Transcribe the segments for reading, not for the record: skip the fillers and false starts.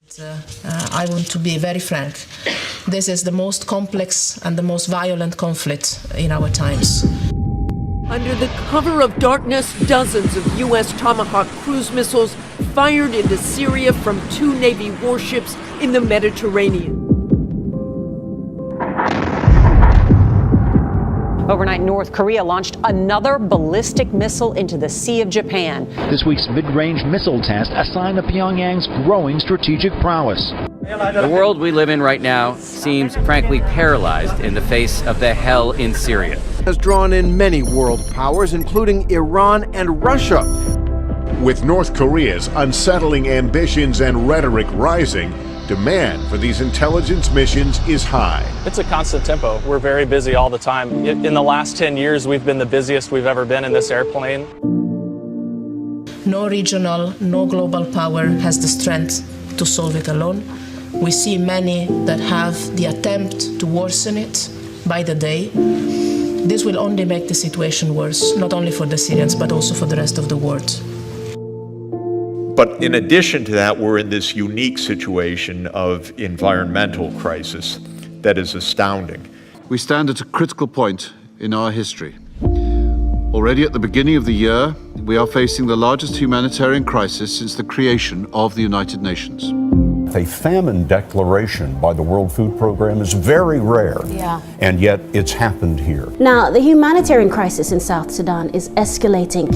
I want to be very frank. This is the most complex and the most violent conflict in our times. Under the cover of darkness, dozens of U.S. Tomahawk cruise missiles fired into Syria from 2 Navy warships in the Mediterranean. Overnight, North Korea launched another ballistic missile into the Sea of Japan. This week's mid-range missile test, a sign of Pyongyang's growing strategic prowess. The world we live in right now seems frankly paralyzed in the face of the hell in Syria. Has drawn in many world powers, including Iran and Russia. With North Korea's unsettling ambitions and rhetoric rising, demand for these intelligence missions is high. It's a constant tempo. We're very busy all the time. In the last 10 years, we've been the busiest we've ever been in this airplane. No regional, no global power has the strength to solve it alone. We see many that have the attempt to worsen it by the day. This will only make the situation worse, not only for the Syrians, but also for the rest of the world. But in addition to that, we're in this unique situation of environmental crisis that is astounding. We stand at a critical point in our history. Already at the beginning of the year, we are facing the largest humanitarian crisis since the creation of the United Nations. A famine declaration by the World Food Program is very rare, and yet it's happened here. Now, the humanitarian crisis in South Sudan is escalating.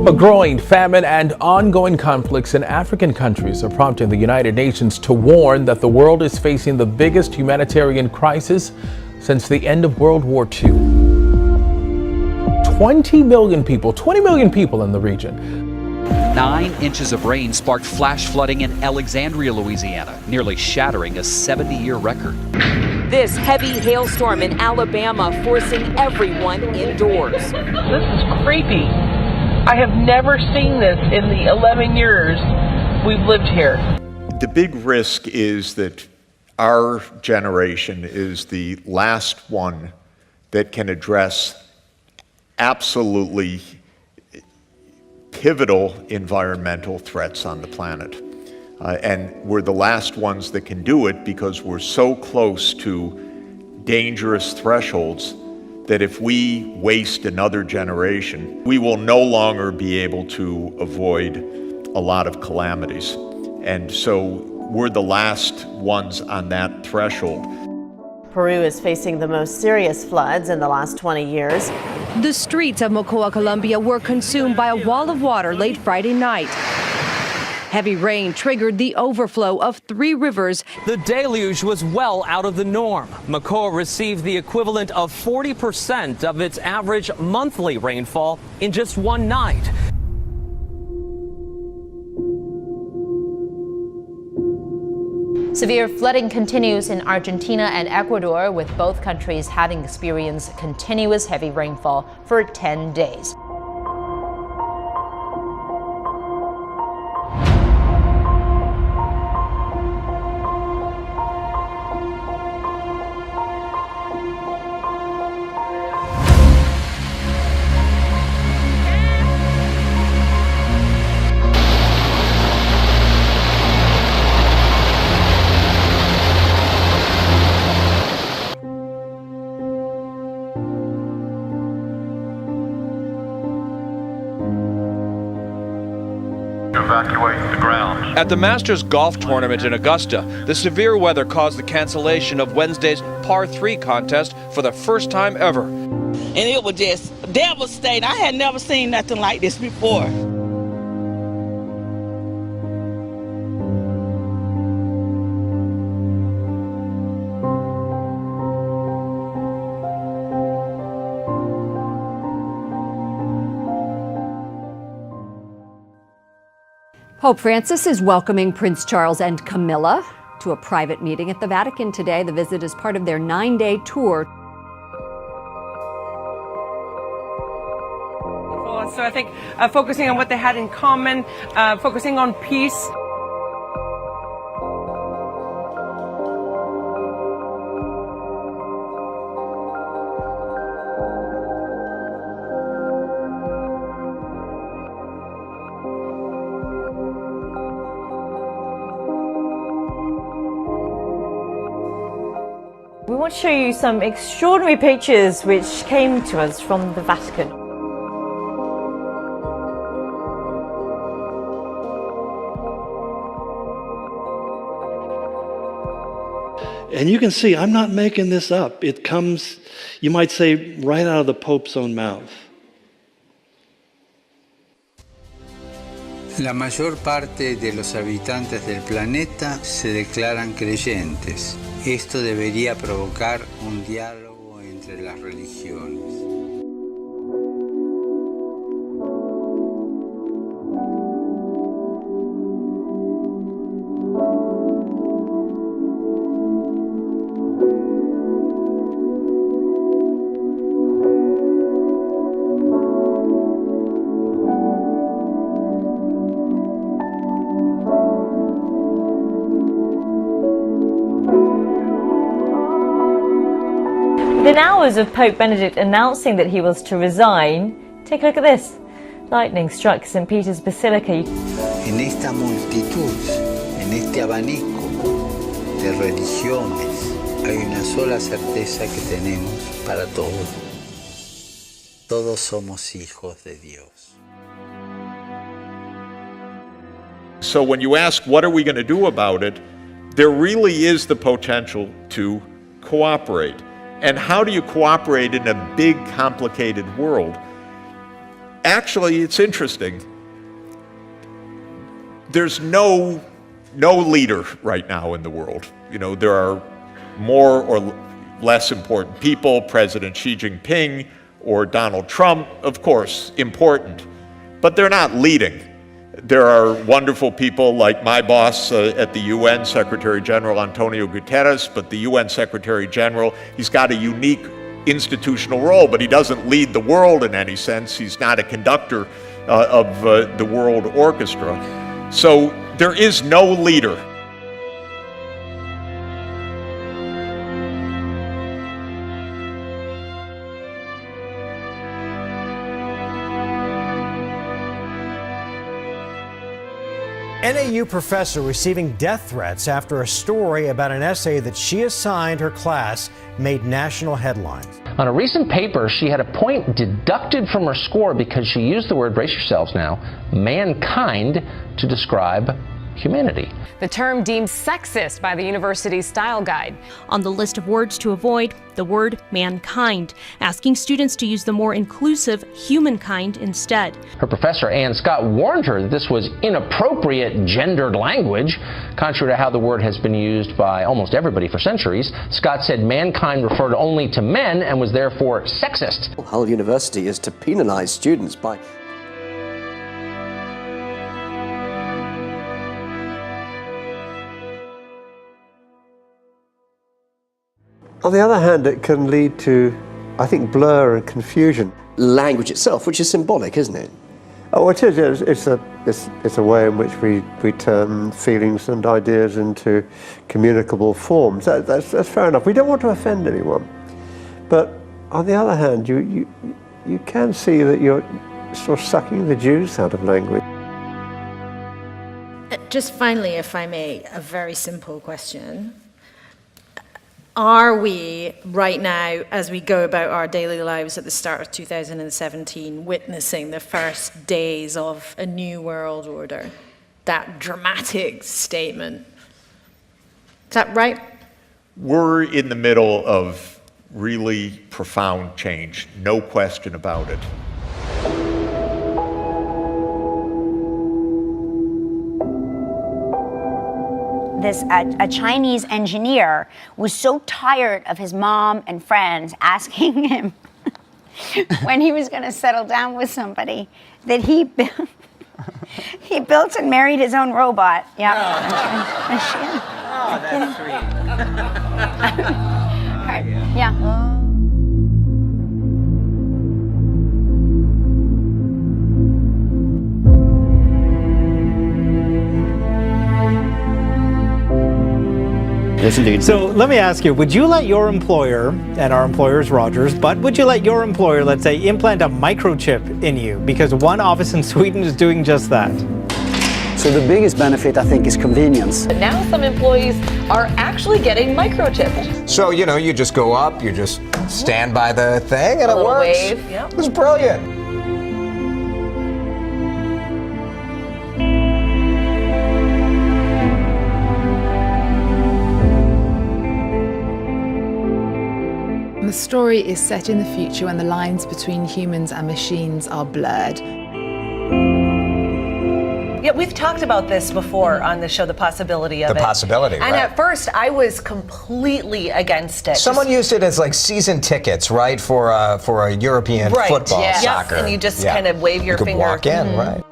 A growing famine and ongoing conflicts in African countries are prompting the United Nations to warn that the world is facing the biggest humanitarian crisis since the end of World War II. 20 million people in the region. 9 inches of rain sparked flash flooding in Alexandria, Louisiana, nearly shattering a 70-year record. This heavy hailstorm in Alabama forcing everyone indoors. This is creepy. I have never seen this in the 11 years we've lived here. The big risk is that our generation is the last one that can address absolutely pivotal environmental threats on the planet. And we're the last ones that can do it because we're so close to dangerous thresholds that if we waste another generation, we will no longer be able to avoid a lot of calamities. And so we're the last ones on that threshold. Peru is facing the most serious floods in the last 20 years. The streets of Mocoa, Colombia were consumed by a wall of water late Friday night. Heavy rain triggered the overflow of 3 rivers. The deluge was well out of the norm. Mocoa received the equivalent of 40% of its average monthly rainfall in just one night. Severe flooding continues in Argentina and Ecuador, with both countries having experienced continuous heavy rainfall for 10 days. Evacuate the grounds. At the Masters Golf Tournament in Augusta, the severe weather caused the cancellation of Wednesday's par 3 contest for the first time ever. And it was just devastating. I had never seen nothing like this before. Pope Francis is welcoming Prince Charles and Camilla to a private meeting at the Vatican today. The visit is part of their 9-day tour. So I think focusing on what they had in common, focusing on peace. want to show you some extraordinary pictures which came to us from the Vatican. And you can see, I'm not making this up. It comes, you might say, right out of the Pope's own mouth. La mayor parte de los habitantes del planeta se declaran creyentes. Esto debería provocar un diálogo entre las religiones. Within hours of Pope Benedict announcing that he was to resign, take a look at this. Lightning struck St. Peter's Basilica. En esta multitud, en este abanico de religiones, hay una sola certeza que tenemos para todos. Todos somos hijos de Dios. So when you ask what are we going to do about it, there really is the potential to cooperate. And how do you cooperate in a big, complicated world? Actually, it's interesting. There's no leader right now in the world. You know, there are more or less important people, President Xi Jinping or Donald Trump, of course, important, but they're not leading. There are wonderful people like my boss at the UN, Secretary General Antonio Guterres, but the UN Secretary General, he's got a unique institutional role, but he doesn't lead the world in any sense. He's not a conductor of the world orchestra. So there is no leader. NAU professor receiving death threats after a story about an essay that she assigned her class made national headlines. On a recent paper, she had a point deducted from her score because she used the word, brace yourselves now, mankind to describe humanity. The term deemed sexist by the university's style guide. On the list of words to avoid, the word mankind, asking students to use the more inclusive humankind instead. Her professor, Ann Scott, warned her that this was inappropriate gendered language, contrary to how the word has been used by almost everybody for centuries. Scott said mankind referred only to men and was therefore sexist. Hull University is to penalize students by On the other hand, it can lead to, I think, blur and confusion. Language itself, which is symbolic, isn't it? Oh, it is. It's a way in which we turn feelings and ideas into communicable forms. That's fair enough. We don't want to offend anyone. But on the other hand, you can see that you're sort of sucking the juice out of language. Just finally, if I may, a very simple question. Are we, right now, as we go about our daily lives at the start of 2017, witnessing the first days of a new world order? That dramatic statement. Is that right? We're in the middle of really profound change, no question about it. A Chinese engineer was so tired of his mom and friends asking him when he was going to settle down with somebody that he built and married his own robot. Yeah. Oh, that's sweet. Yeah. Yes, indeed. So let me ask you, would you let your employer, and our employer is Rogers, but would you let your employer, let's say, implant a microchip in you? Because one office in Sweden is doing just that. So the biggest benefit, I think, is convenience. But now some employees are actually getting microchipped. So, you know, you just go up, you just stand by the thing, and it works. Wave, yep. It was brilliant. The story is set in the future when the lines between humans and machines are blurred. Yeah, we've talked about this before on the show, the possibility of it. The possibility, And right. at first, I was completely against it. Someone used it as like season tickets, right, for a European football, yeah. soccer. Yes, and you just kind of wave your you finger. could walk in, right.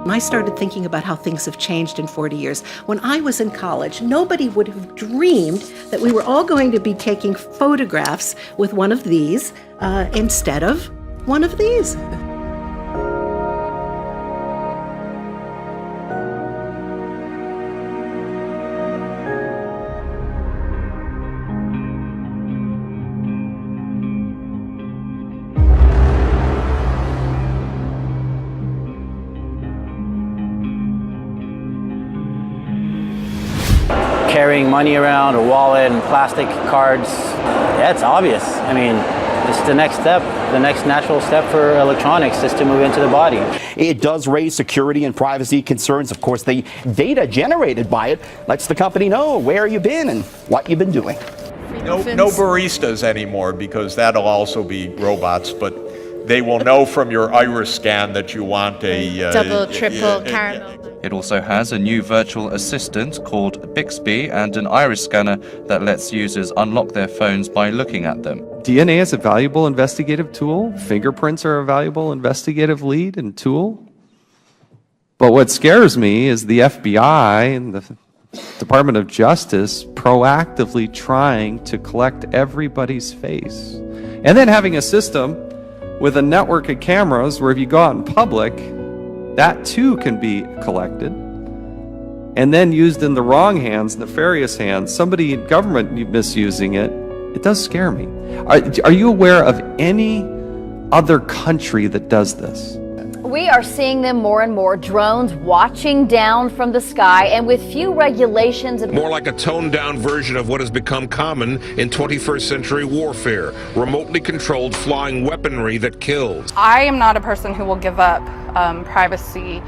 I started thinking about how things have changed in 40 years. When I was in college, nobody would have dreamed that we were all going to be taking photographs with one of these instead of one of these. Carrying money around, a wallet and plastic cards, yeah, it's obvious. I mean, it's the next step. The next natural step for electronics is to move into the body. It does raise security and privacy concerns. Of course, the data generated by it lets the company know where you've been and what you've been doing. No baristas anymore, because that'll also be robots, but they will know from your iris scan that you want a double, triple caramel. It also has a new virtual assistant called Bixby and an iris scanner that lets users unlock their phones by looking at them. DNA is a valuable investigative tool. Fingerprints are a valuable investigative lead and tool. But what scares me is the FBI and the Department of Justice proactively trying to collect everybody's face. And then having a system with a network of cameras where if you go out in public, that too can be collected and then used in the wrong hands, nefarious hands, somebody in government misusing it. It does scare me. Are you aware of any other country that does this? We are seeing them more and more, drones watching down from the sky, and with few regulations. More like a toned-down version of what has become common in 21st century warfare, remotely controlled flying weaponry that kills. I am not a person who will give up privacy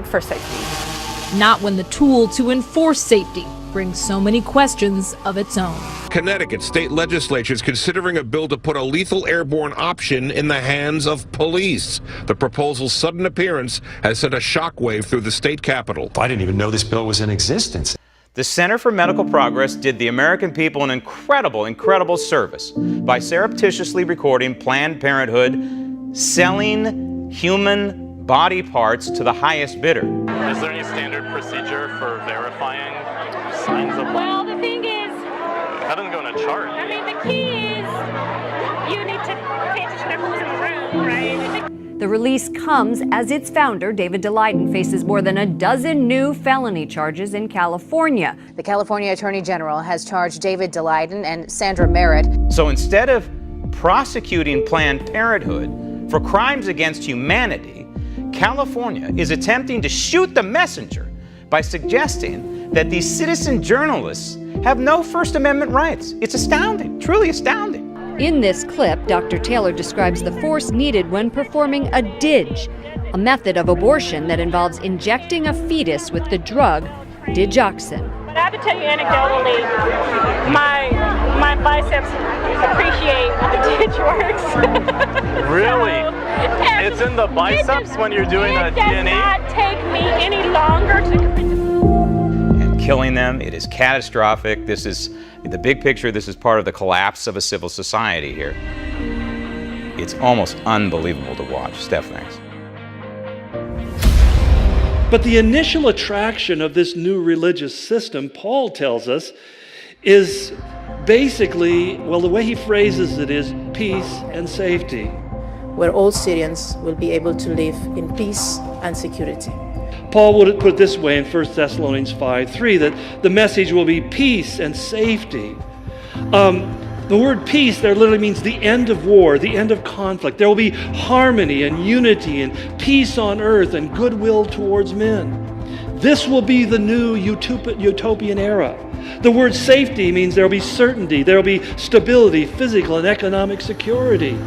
for safety. Not when the tool to enforce safety brings so many questions of its own. Connecticut state legislature is considering a bill to put a lethal airborne option in the hands of police. The proposal's sudden appearance has sent a shockwave through the state capitol. I didn't even know this bill was in existence. The Center for Medical Progress did the American people an incredible service by surreptitiously recording Planned Parenthood selling human body parts to the highest bidder. Is there any standard procedure for verifying signs of life? Well, the thing is, that doesn't go in a chart. I mean, the key is you need to pay attention to who's in the room, right? The release comes as its founder, David Daleiden, faces more than a dozen new felony charges in California. The California Attorney General has charged David Daleiden and Sandra Merritt. So instead of prosecuting Planned Parenthood for crimes against humanity, California is attempting to shoot the messenger by suggesting that these citizen journalists have no First Amendment rights. It's astounding, truly astounding. In this clip, Dr. Taylor describes the force needed when performing a DIG, a method of abortion that involves injecting a fetus with the drug digoxin. I have to tell you anecdotally, my biceps appreciate when the ditch works. Really? It's in the biceps when you're doing a DNA? It does not take me any longer to... And killing them, it is catastrophic. This is, in the big picture, this is part of the collapse of a civil society here. It's almost unbelievable to watch. Steph, thanks. But the initial attraction of this new religious system, Paul tells us, is basically, well, the way he phrases it is peace and safety. Where all Syrians will be able to live in peace and security. Paul would put it this way in 1 Thessalonians 5:3, that the message will be peace and safety. The word peace there literally means the end of war, the end of conflict. There will be harmony and unity and peace on earth and goodwill towards men. This will be the new utopian era. The word safety means there will be certainty, there will be stability, physical and economic security.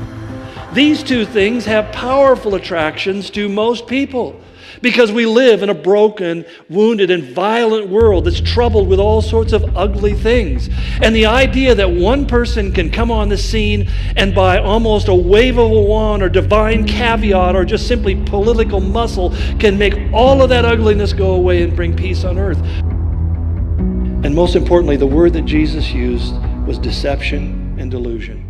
These two things have powerful attractions to most people because we live in a broken, wounded, and violent world that's troubled with all sorts of ugly things. And the idea that one person can come on the scene and by almost a wave of a wand or divine caveat or just simply political muscle can make all of that ugliness go away and bring peace on earth. And most importantly, the word that Jesus used was deception and delusion.